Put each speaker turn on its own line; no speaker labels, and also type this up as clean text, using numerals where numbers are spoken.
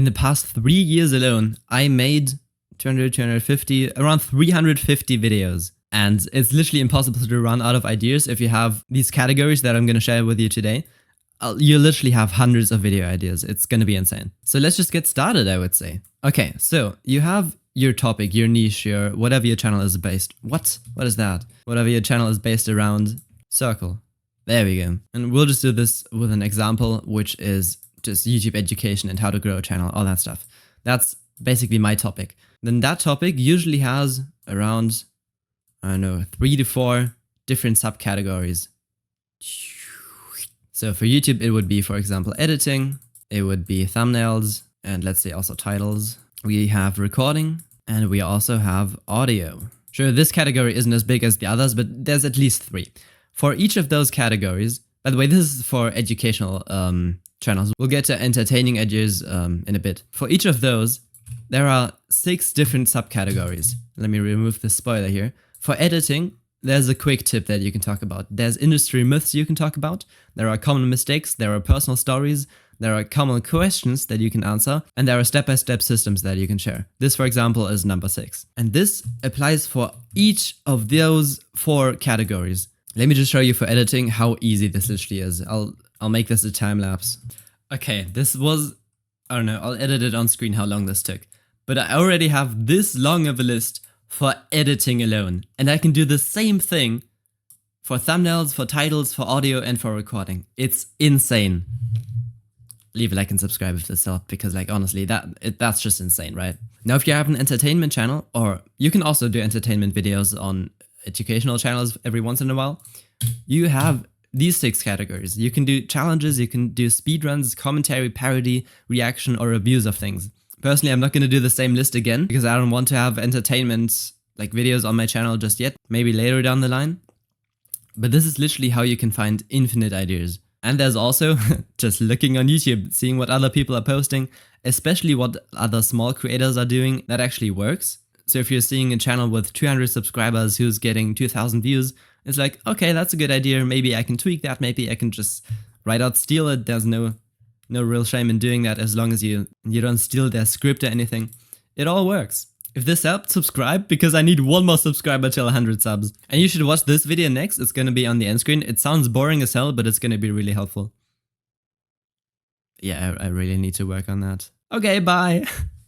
In the past 3 years alone, I made 200, 250, around 350 videos. And it's literally impossible to run out of ideas if you have these categories that I'm going to share with you today. You literally have hundreds of video ideas. It's going to be insane. So let's just get started, I would say. Okay, so you have your topic, your niche, your whatever your channel is based. What is that? Whatever your channel is based around. Circle. There we go. And we'll just do this with an example, which is just YouTube education and how to grow a channel, all that stuff. That's basically my topic. Then that topic usually has around, I don't know, 3 to 4 different subcategories. So for YouTube, it would be, for example, editing, it would be thumbnails, and let's say also titles. We have recording, and we also have audio. Sure, this category isn't as big as the others, but there's at least 3. For each of those categories, by the way, this is for educational channels. We'll get to entertaining edges in a bit. For each of those, there are 6 different subcategories. Let me remove the spoiler here. For editing, there's a quick tip that you can talk about. There's industry myths you can talk about. There are common mistakes. There are personal stories. There are common questions that you can answer. And there are step-by-step systems that you can share. This, for example, is number 6. And this applies for each of those 4 categories. Let me just show you for editing how easy this literally is. I'll make this a time lapse. Okay, this was, I don't know, I'll edit it on screen how long this took. But I already have this long of a list for editing alone. And I can do the same thing for thumbnails, for titles, for audio, and for recording. It's insane. Leave a like and subscribe if this helped, because like honestly, that's just insane, right? Now, if you have an entertainment channel, or you can also do entertainment videos on educational channels every once in a while, you have these 6 categories. You can do challenges, you can do speedruns, commentary, parody, reaction, or reviews of things. Personally, I'm not going to do the same list again because I don't want to have entertainment like videos on my channel just yet, maybe later down the line. But this is literally how you can find infinite ideas. And there's also just looking on YouTube, seeing what other people are posting, especially what other small creators are doing that actually works. So if you're seeing a channel with 200 subscribers who's getting 2,000 views, it's like, okay, that's a good idea. Maybe I can tweak that. Maybe I can just right out steal it. There's no real shame in doing that as long as you don't steal their script or anything. It all works. If this helped, subscribe, because I need 1 more subscriber till 100 subs. And you should watch this video next. It's going to be on the end screen. It sounds boring as hell, but it's going to be really helpful. Yeah, I really need to work on that. Okay, bye.